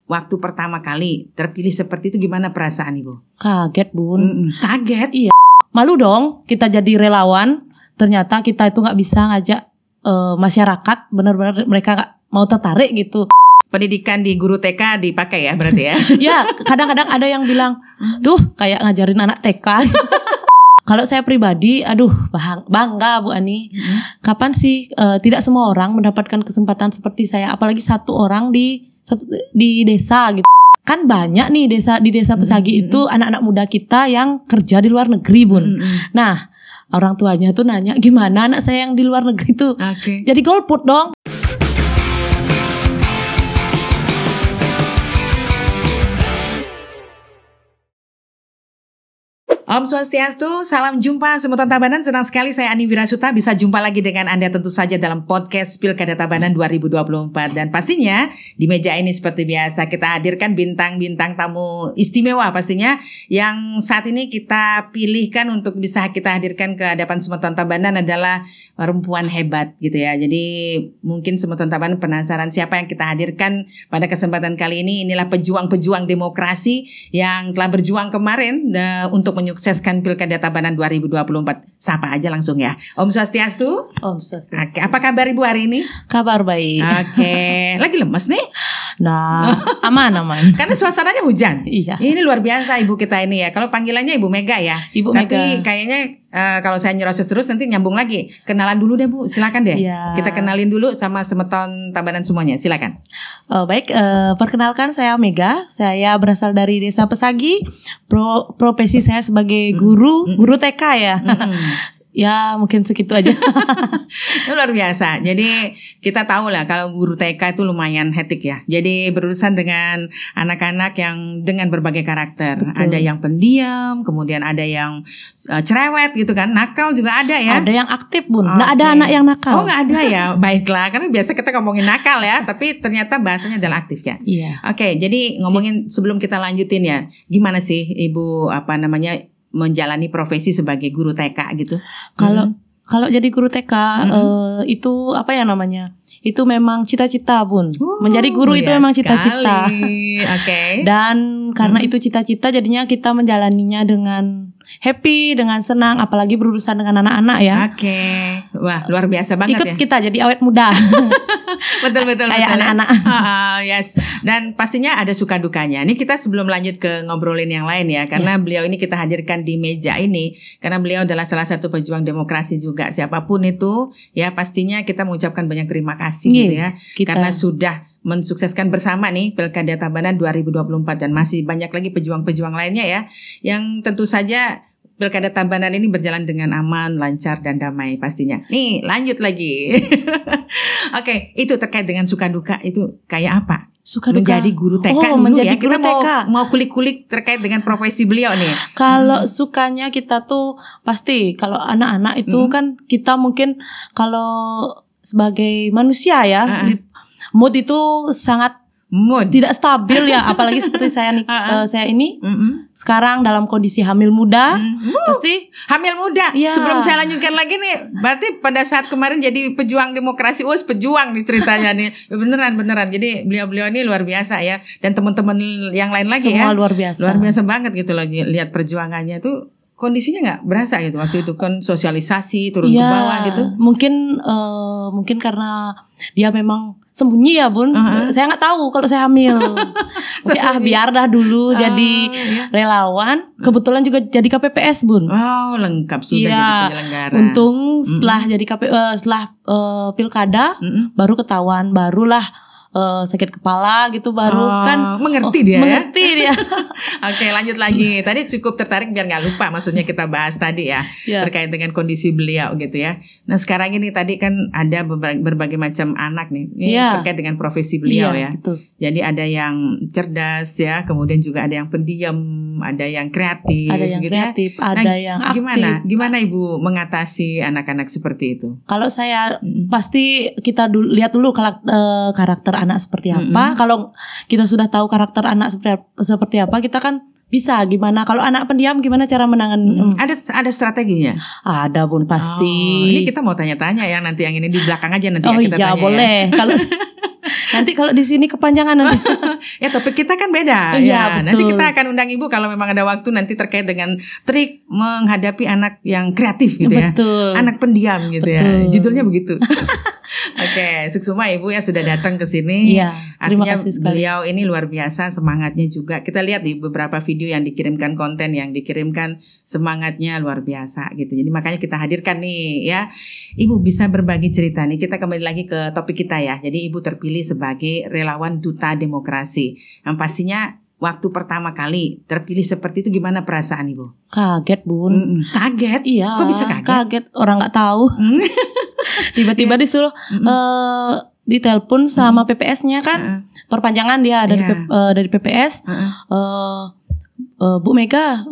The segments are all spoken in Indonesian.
waktu pertama kali terpilih seperti itu gimana perasaan Ibu? Kaget Bun. Kaget? Iya. Malu dong kita jadi relawan. Ternyata kita itu nggak bisa ngajak masyarakat. Benar-benar mereka nggak mau tertarik gitu. Pendidikan di guru TK dipakai ya berarti ya? Ya kadang-kadang ada yang bilang, tuh kayak ngajarin anak TK. Kalau saya pribadi, aduh bangga Bu Ani. Kapan sih tidak semua orang mendapatkan kesempatan seperti saya, apalagi satu orang di desa gitu. Kan banyak nih di desa Pesagi itu anak-anak muda kita yang kerja di luar negeri Bun. Nah orang tuanya tuh nanya gimana anak saya yang di luar negeri tuh jadi golput dong. Om Swastiastu, salam jumpa semutan Tabanan. Senang sekali saya Ani Wirasuta bisa jumpa lagi dengan Anda tentu saja dalam podcast Pilkada Tabanan 2024. Dan pastinya di meja ini seperti biasa kita hadirkan bintang-bintang tamu istimewa pastinya yang saat ini kita pilihkan untuk bisa kita hadirkan ke hadapan semutan Tabanan adalah perempuan hebat gitu ya. Jadi mungkin semutan Tabanan penasaran siapa yang kita hadirkan pada kesempatan kali ini. Inilah pejuang-pejuang demokrasi yang telah berjuang kemarin untuk menyukseskan Pilkada Tabanan 2024. Sapa aja langsung ya. Om Swastiastu. Om Swastiastu. Oke, apa kabar Ibu hari ini? Kabar baik. Oke, lagi lemes nih? Nah, aman. Karena suasananya hujan. Iya. Ini luar biasa Ibu kita ini ya. Kalau panggilannya Ibu Mega ya. Ibu Tapi Mega. kayaknya kalau saya nyerocos terus nanti nyambung lagi. Kenalan dulu deh Bu, silakan deh. Iya. Kita kenalin dulu sama semeton Tabanan semuanya. Silakan. Baik, perkenalkan saya Mega. Saya berasal dari Desa Pesagi. Profesi saya sebagai guru TK ya. Ya mungkin segitu aja. Itu luar biasa. Jadi kita tahu lah kalau guru TK itu lumayan hektik ya. Jadi berurusan dengan anak-anak yang dengan berbagai karakter. Betul. Ada yang pendiam, kemudian ada yang cerewet gitu kan. Nakal juga ada ya. Ada yang aktif Bun. Nggak Oke. ada anak yang nakal. Oh nggak ada ya. Baiklah. Karena biasa kita ngomongin nakal ya. Tapi ternyata bahasanya adalah aktif ya. Iya. Oke. Jadi ngomongin sebelum kita lanjutin ya. Gimana sih Ibu menjalani profesi sebagai guru TK gitu? Kalau jadi guru TK itu apa ya namanya? Itu memang cita-cita Bun. Menjadi guru itu memang cita-cita. Oke. Dan karena itu cita-cita jadinya kita menjalaninya dengan happy, dengan senang, apalagi berurusan dengan anak-anak ya. Oke. Wah, luar biasa banget Ikut ya. kita jadi awet muda. Betul. Kayak anak-anak. Yes. Dan pastinya ada suka dukanya. Ini kita sebelum lanjut ke ngobrolin yang lain ya, karena beliau ini kita hadirkan di meja ini karena beliau adalah salah satu pejuang demokrasi juga. Siapapun itu, ya pastinya kita mengucapkan banyak terima kasih gitu ya, karena sudah mensukseskan bersama nih Pilkada Tabanan 2024 dan masih banyak lagi pejuang-pejuang lainnya ya, yang tentu saja Pilkada Tabanan ini berjalan dengan aman, lancar dan damai pastinya. Nih lanjut lagi. Oke, itu terkait dengan suka duka itu kayak apa? Suka duka. Menjadi guru TK dulu menjadi ya. guru Kita TK. mau kulik-kulik terkait dengan profesi beliau nih. Kalau sukanya kita tuh pasti kalau anak-anak itu kan kita mungkin kalau sebagai manusia ya mood itu sangat tidak stabil ya, apalagi seperti saya nih saya ini sekarang dalam kondisi hamil muda. Pasti hamil muda. Ya. Sebelum saya lanjutkan lagi nih, berarti pada saat kemarin jadi pejuang demokrasi, pejuang nih ceritanya nih. Beneran. Jadi beliau-beliau ini luar biasa ya, dan teman-teman yang lain lagi semua ya. luar biasa. Luar biasa banget gitu loh, lihat perjuangannya tuh. Kondisinya nggak berasa gitu waktu itu kan, sosialisasi turun ke bawah gitu. Mungkin karena dia memang sembunyi ya Bun. Saya nggak tahu kalau saya hamil. Oke, biar dah dulu jadi relawan. Kebetulan juga jadi KPPS Bun. Oh lengkap sudah jadi penyelenggara. Untung setelah jadi pilkada baru ketahuan, barulah sakit kepala gitu baru kan mengerti dia ya. Oke, lanjut lagi. Tadi cukup tertarik biar nggak lupa, maksudnya kita bahas tadi ya terkait dengan kondisi beliau gitu ya. Nah sekarang ini tadi kan ada berbagai macam anak nih ini terkait dengan profesi beliau ya. Betul. Jadi ada yang cerdas ya, kemudian juga ada yang pendiam, ada yang kreatif, ada yang gitu kreatif, ya. ada yang aktif. Gimana Ibu mengatasi anak-anak seperti itu? Kalau saya pasti kita lihat dulu karakter anak seperti apa. Kalau kita sudah tahu karakter anak seperti apa, kita kan bisa gimana. Kalau anak pendiam gimana cara menangani? Ada strateginya? Ada Bun pasti. Ini kita mau tanya-tanya ya, nanti yang ini di belakang aja nanti kita tanya. Boleh. Nanti kalau di sini kepanjangan nanti. Ya topik kita kan beda. Iya, Nanti betul. kita akan undang Ibu kalau memang ada waktu nanti terkait dengan trik menghadapi anak yang kreatif gitu ya. Betul. Anak pendiam gitu ya. Betul. Judulnya begitu. Oke, Suksuma Ibu ya sudah datang ke sini. Iya, terima Artinya kasih sekali. beliau ini luar biasa semangatnya juga. Kita lihat di beberapa video yang dikirimkan, konten yang dikirimkan, semangatnya luar biasa gitu. Jadi makanya kita hadirkan nih ya. Ibu bisa berbagi cerita nih. Kita kembali lagi ke topik kita ya. Jadi Ibu terpilih sebagai relawan duta demokrasi. Yang pastinya waktu pertama kali terpilih seperti itu gimana perasaan Ibu? Kaget, Bun. Kaget? Iya. Kok bisa kaget? Orang nggak tahu. Tiba-tiba disuruh ditelepon sama PPS-nya kan, perpanjangan dia dari PPS. Bu Mega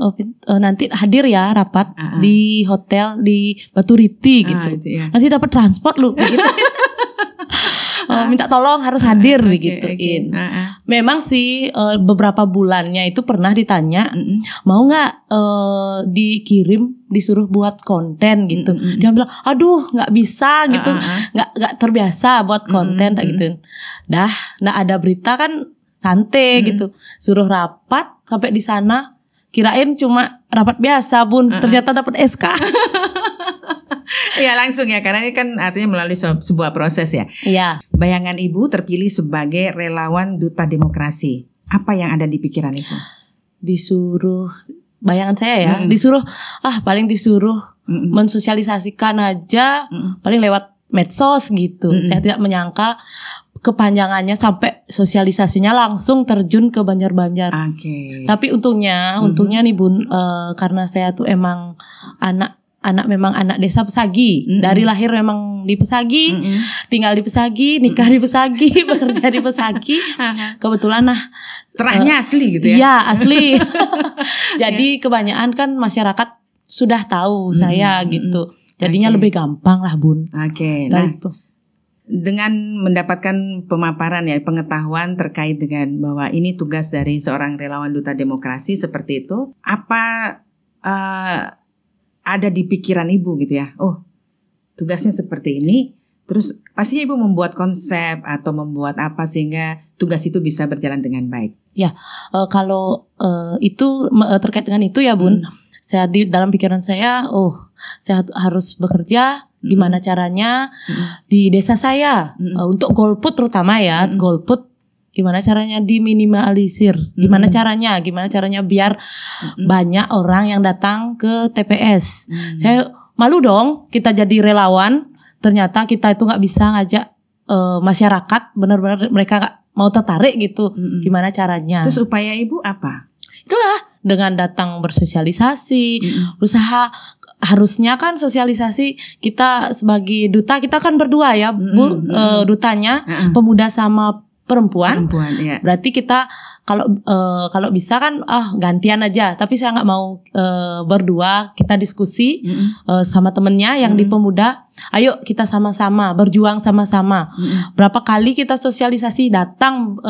nanti hadir ya rapat di hotel di Baturiti gitu. Nanti dapat transport lu gitu. Minta tolong harus hadir gituin. Memang sih beberapa bulannya itu pernah ditanya mau nggak disuruh buat konten gitu. Dia bilang aduh nggak bisa gitu, nggak terbiasa buat konten tak gituin. Nggak ada berita kan santai gitu. Suruh rapat sampai di sana kirain cuma rapat biasa Bun, ternyata dapat SK. Iya langsung ya, karena ini kan artinya melalui sebuah proses ya. Iya. Bayangan Ibu terpilih sebagai relawan duta demokrasi. Apa yang ada di pikiran Ibu? Disuruh, bayangan saya ya, disuruh paling disuruh mensosialisasikan aja, paling lewat medsos gitu. Saya tidak menyangka kepanjangannya sampai sosialisasinya langsung terjun ke Banjar-Banjar. Tapi untungnya nih Bun, karena saya tuh emang memang anak desa Pesagi. Dari lahir memang di Pesagi, tinggal di Pesagi, nikah di Pesagi, bekerja di Pesagi. Kebetulan terahnya asli gitu ya? Iya asli. Jadi kebanyakan kan masyarakat sudah tahu saya gitu. Jadinya lebih gampang lah Bun. Nah, dengan mendapatkan pemaparan ya, pengetahuan terkait dengan bahwa ini tugas dari seorang relawan duta demokrasi seperti itu, apa ada di pikiran Ibu gitu ya? Oh, tugasnya seperti ini. Terus pastinya Ibu membuat konsep atau membuat apa sehingga tugas itu bisa berjalan dengan baik. Ya, kalau itu terkait dengan itu ya Bun, saya dalam pikiran saya, saya harus bekerja. Gimana caranya di desa saya untuk golput terutama ya, golput. Gimana caranya diminimalisir? Gimana caranya biar banyak orang yang datang ke TPS? Saya malu dong kita jadi relawan, ternyata kita itu nggak bisa ngajak masyarakat, benar-benar mereka nggak mau tertarik gitu. Gimana caranya? Terus upaya Ibu apa? Itulah dengan datang bersosialisasi, usaha. Harusnya kan sosialisasi kita sebagai duta, kita kan berdua ya Bu, dutanya pemuda sama perempuan ya. Berarti kita kalau bisa kan gantian aja. Tapi saya nggak mau berdua, kita diskusi sama temennya yang di pemuda. Ayo kita sama-sama berjuang sama-sama. Berapa kali kita sosialisasi datang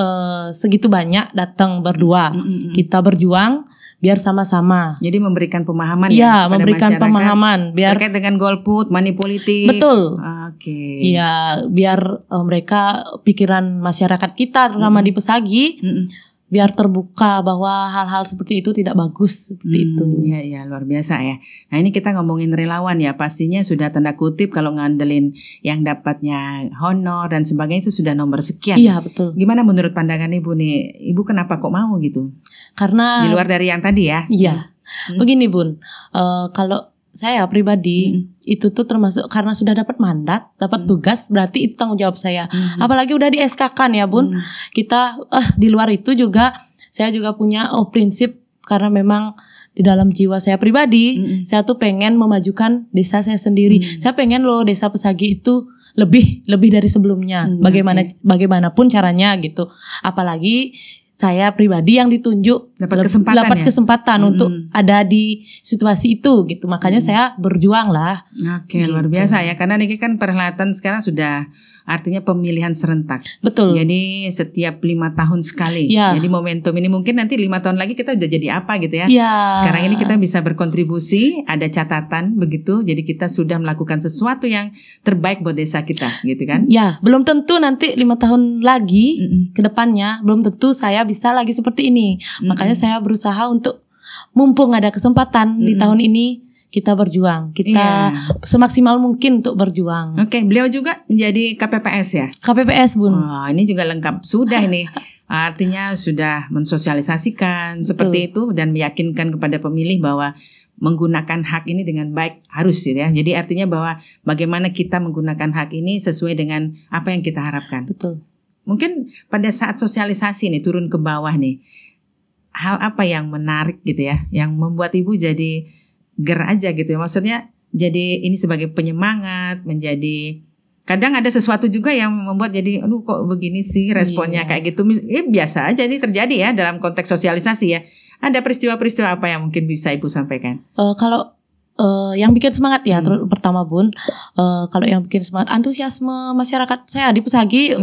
segitu banyak datang berdua. Kita berjuang biar sama-sama. Jadi memberikan pemahaman ya memberikan pemahaman biar terkait dengan golput, money politik. Betul. Iya, biar mereka pikiran masyarakat kita terutama di Pesagi biar terbuka bahwa hal-hal seperti itu tidak bagus seperti itu. Iya, luar biasa ya. Nah, ini kita ngomongin relawan ya, pastinya sudah tanda kutip kalau ngandelin yang dapatnya honor dan sebagainya itu sudah nomor sekian. Iya, betul. Gimana menurut pandangan Ibu nih? Ibu kenapa kok mau gitu? Karena di luar dari yang tadi ya. Iya. Begini Bun, kalau saya pribadi itu tuh termasuk karena sudah dapat mandat, dapat tugas, berarti itu tanggung jawab saya. Apalagi udah di SK-kan ya Bun. Kita di luar itu juga saya juga punya prinsip, karena memang di dalam jiwa saya pribadi, saya tuh pengen memajukan desa saya sendiri. Saya pengen loh desa Pesagi itu lebih dari sebelumnya. Bagaimanapun caranya gitu. Apalagi saya pribadi yang ditunjuk dapat kesempatan untuk ada di situasi itu gitu. Makanya saya berjuang lah. Luar biasa ya, karena ini kan perhelatan sekarang sudah artinya pemilihan serentak. Betul. Jadi setiap 5 tahun sekali. Ya. Jadi momentum ini mungkin nanti 5 tahun lagi kita udah jadi apa gitu ya. Ya. Sekarang ini kita bisa berkontribusi, ada catatan begitu. Jadi kita sudah melakukan sesuatu yang terbaik buat desa kita, gitu kan? Ya, belum tentu nanti 5 tahun lagi ke depannya belum tentu saya bisa lagi seperti ini. Makanya saya berusaha untuk mumpung ada kesempatan di tahun ini kita berjuang, kita semaksimal mungkin untuk berjuang. Oke, beliau juga menjadi KPPS ya? KPPS, Bun. Oh, ini juga lengkap sudah ini. Artinya sudah mensosialisasikan seperti itu dan meyakinkan kepada pemilih bahwa menggunakan hak ini dengan baik harus gitu ya. Jadi artinya bahwa bagaimana kita menggunakan hak ini sesuai dengan apa yang kita harapkan. Betul. Mungkin pada saat sosialisasi nih turun ke bawah nih, hal apa yang menarik gitu ya, yang membuat ibu jadi ger aja gitu ya. Maksudnya jadi ini sebagai penyemangat, menjadi kadang ada sesuatu juga yang membuat jadi aduh kok begini sih responnya kayak gitu. Biasa aja ini terjadi ya dalam konteks sosialisasi ya. Ada peristiwa-peristiwa apa yang mungkin bisa ibu sampaikan? Kalau yang bikin semangat ya pertama Bun, kalau yang bikin semangat antusiasme masyarakat saya di Pesagi,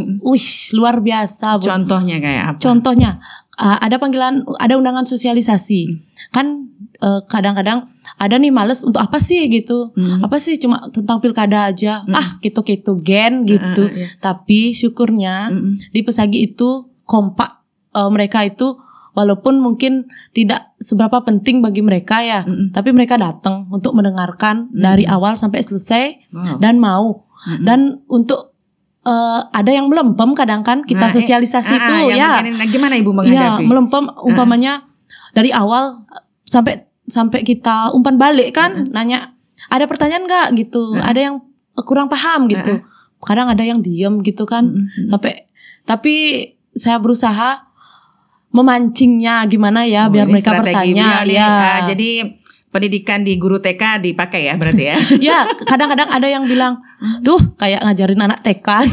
luar biasa Bun. Contohnya kayak apa? Contohnya ada panggilan, ada undangan sosialisasi. Kan kadang-kadang ada nih males untuk apa sih gitu. Apa sih cuma tentang pilkada aja. Gitu-gitu gen gitu. Tapi syukurnya di Pesagi itu kompak, mereka itu walaupun mungkin tidak seberapa penting bagi mereka ya, tapi mereka datang untuk mendengarkan dari awal sampai selesai dan mau. Dan untuk ada yang melempem kadang kan kita sosialisasi itu ya. Gimana ibu menghadapi? Ya, melempem umpamanya dari awal sampai kita umpan balik kan, nanya ada pertanyaan nggak gitu, ada yang kurang paham gitu. Kadang ada yang diem gitu kan, tapi saya berusaha memancingnya gimana ya biar mereka bertanya ya. Jadi pendidikan di guru TK dipakai ya berarti ya. Ya, kadang-kadang ada yang bilang, "Duh, kayak ngajarin anak TK."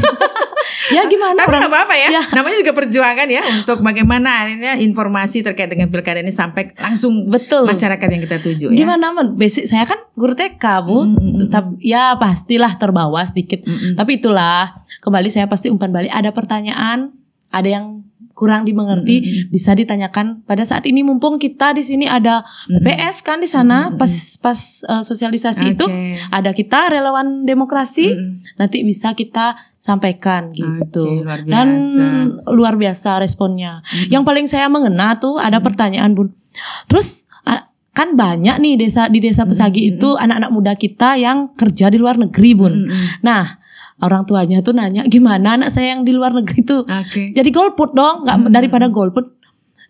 Ya gimana? Tapi nggak apa-apa ya. Namanya juga perjuangan ya untuk bagaimana akhirnya informasi terkait dengan pilkada ini sampai langsung masyarakat yang kita tuju ya. Gimana basic saya kan guru TK, Bu. Ya pastilah terbawa sedikit. Tapi itulah, kembali saya pasti umpan balik, ada pertanyaan, ada yang kurang dimengerti, bisa ditanyakan pada saat ini mumpung kita di sini ada PS kan di sana pas sosialisasi itu ada kita relawan demokrasi, nanti bisa kita sampaikan gitu. Dan luar biasa responnya. Yang paling saya mengena tuh ada pertanyaan Bun. Terus kan banyak nih di desa Pesagi itu anak-anak muda kita yang kerja di luar negeri Bun. Nah, orang tuanya tuh nanya gimana anak saya yang di luar negeri tuh jadi golput dong, nggak daripada golput.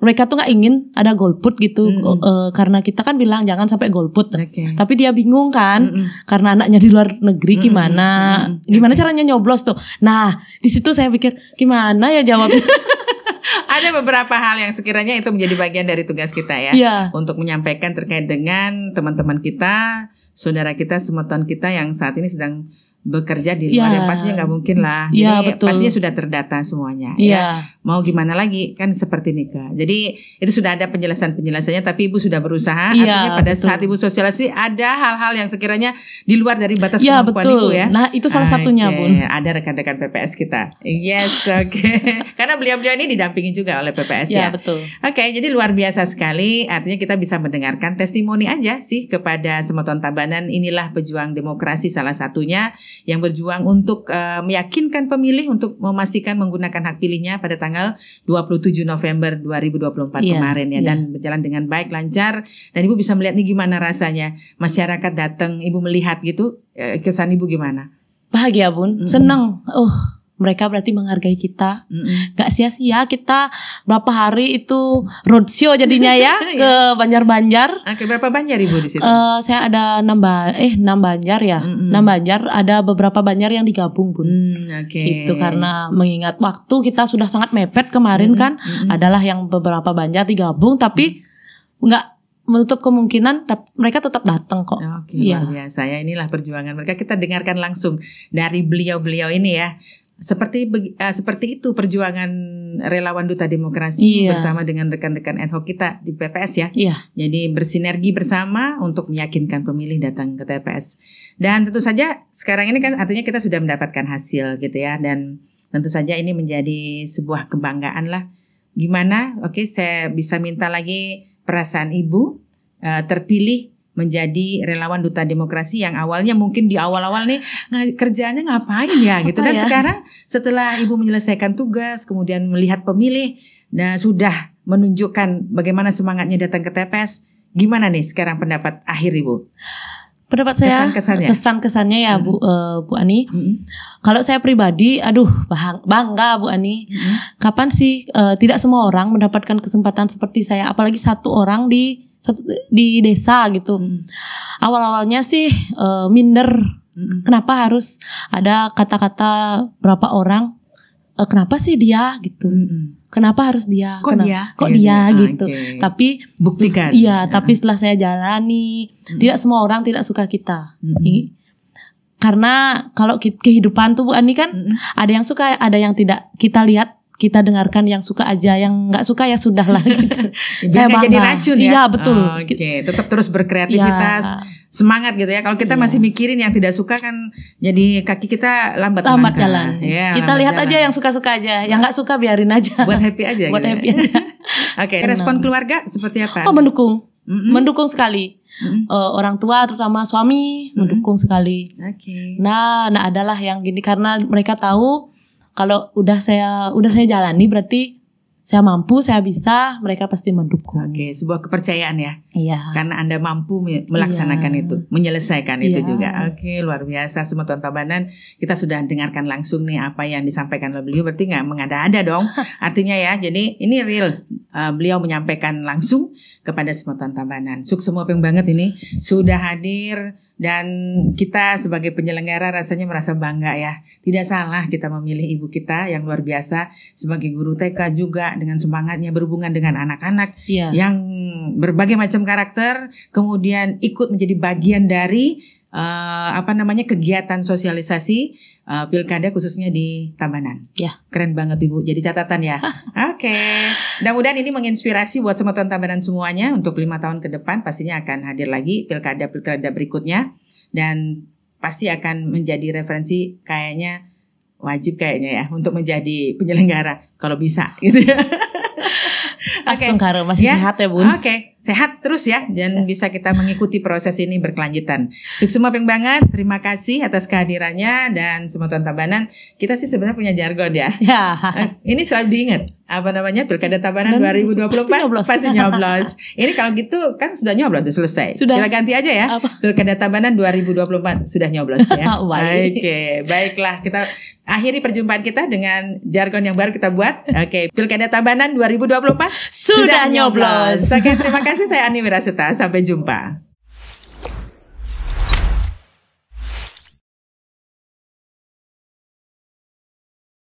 Mereka tuh nggak ingin ada golput gitu karena kita kan bilang jangan sampai golput. Tapi dia bingung kan karena anaknya di luar negeri gimana caranya nyoblos tuh. Nah di situ saya pikir gimana ya jawabnya. Ada beberapa hal yang sekiranya itu menjadi bagian dari tugas kita ya, untuk menyampaikan terkait dengan teman-teman kita, saudara kita, semeton kita yang saat ini sedang bekerja di luar yang pastinya nggak mungkin lah. Jadi pastinya sudah terdata semuanya. Ya. Mau gimana lagi kan seperti nikah. Jadi itu sudah ada penjelasannya, tapi ibu sudah berusaha. Artinya pada saat ibu sosialisasi ada hal-hal yang sekiranya di luar dari batas kemampuan ibu ya. Nah itu salah satunya Bun. Ada rekan-rekan PPS kita. Yes, karena beliau-beliau ini didampingi juga oleh PPS ya. Betul. Jadi luar biasa sekali. Artinya kita bisa mendengarkan testimoni aja sih kepada semeton Tabanan. Inilah pejuang demokrasi salah satunya yang berjuang untuk meyakinkan pemilih untuk memastikan menggunakan hak pilihnya pada tanggal 27 November 2024 kemarin ya, dan berjalan dengan baik, lancar, dan ibu bisa melihat nih gimana rasanya masyarakat datang, ibu melihat gitu, kesan ibu gimana? Bahagia Bun, senang. Mereka berarti menghargai kita. Gak sia-sia kita berapa hari itu roadshow jadinya ya ke Banjar-Banjar. Berapa Banjar ibu di situ? Saya ada 6 Banjar ya. 6 Banjar, ada beberapa Banjar yang digabung Bun. Itu karena mengingat waktu kita sudah sangat mepet kemarin kan. Adalah yang beberapa Banjar digabung tapi nggak menutup kemungkinan mereka tetap datang kok. Luar biasa ya, inilah perjuangan mereka. Kita dengarkan langsung dari beliau-beliau ini ya. Seperti itu perjuangan relawan Duta Demokrasi bersama dengan rekan-rekan ad hoc kita di PPS ya. Jadi bersinergi bersama untuk meyakinkan pemilih datang ke TPS. Dan tentu saja sekarang ini kan artinya kita sudah mendapatkan hasil gitu ya. Dan tentu saja ini menjadi sebuah kebanggaan lah. Gimana? Oke, saya bisa minta lagi perasaan Ibu terpilih menjadi relawan Duta Demokrasi yang awalnya mungkin di awal-awal nih kerjaannya ngapain ya gitu. Dan sekarang setelah Ibu menyelesaikan tugas kemudian melihat pemilih dan sudah menunjukkan bagaimana semangatnya datang ke TPS, gimana nih sekarang pendapat akhir Ibu? Pendapat saya kesan-kesannya ya Bu Ani. Kalau saya pribadi, bangga Bu Ani. Kapan sih tidak semua orang mendapatkan kesempatan seperti saya, apalagi satu orang di desa gitu. Awal-awalnya sih minder. Kenapa harus ada kata-kata berapa orang? Kenapa sih dia gitu? Kenapa harus dia? Kok dia gitu? Tapi buktikan. Tapi setelah saya jalani, tidak semua orang tidak suka kita. Karena kalau kehidupan tuh Bu Ani kan ada yang suka, ada yang tidak. Kita lihat, kita dengarkan yang suka aja, yang nggak suka ya sudahlah gitu. Saya bangga. Jadi racun ya. Iya betul. Tetap terus berkreativitas, semangat gitu ya. Kalau kita masih mikirin yang tidak suka kan, jadi kaki kita lambat jalan. Kita lihat aja yang suka-suka aja, yang nggak suka biarin aja. Buat happy aja. Buat happy aja. Respon keluarga seperti apa? Mendukung, mendukung sekali. Orang tua terutama suami mendukung sekali. Nah adalah yang gini karena mereka tahu. Kalau udah saya jalani berarti saya mampu, saya bisa, mereka pasti mendukung. Sebuah kepercayaan ya. Iya. Karena Anda mampu melaksanakan itu, menyelesaikan itu juga. Luar biasa semua Teman Tabanan. Kita sudah dengarkan langsung nih apa yang disampaikan oleh beliau, berarti nggak mengada-ada dong. Artinya ya, jadi ini real. Beliau menyampaikan langsung kepada semua Teman Tabanan. Sukses semua banget ini sudah hadir. Dan kita sebagai penyelenggara rasanya merasa bangga ya. Tidak salah kita memilih ibu kita yang luar biasa sebagai guru TK juga dengan semangatnya berhubungan dengan anak-anak yang berbagai macam karakter, kemudian ikut menjadi bagian dari kegiatan sosialisasi pilkada khususnya di Tabanan. Keren banget Ibu, jadi catatan ya. Mudah-mudahan ini menginspirasi buat semua Teman Tabanan semuanya untuk 5 tahun ke depan pastinya akan hadir lagi pilkada berikutnya dan pasti akan menjadi referensi wajib ya untuk menjadi penyelenggara kalau bisa gitu ya. Masih sehat ya Bun. Sehat terus ya dan bisa kita mengikuti proses ini berkelanjutan. Sukses semua banget. Terima kasih atas kehadirannya dan semua Teman Tabanan. Kita sih sebenarnya punya jargon ya. Ini selalu diingat. Pilkada Tabanan 2024 pasti nyoblos. Ini kalau gitu kan sudah nyoblos, sudah selesai. Kita ganti aja ya. Pilkada Tabanan 2024 sudah nyoblos ya. Baiklah, kita akhiri perjumpaan kita dengan jargon yang baru kita buat. Pilkada Tabanan 2024 sudah nyoblos. Terima kasih, saya Ani Wirasuta. Sampai jumpa.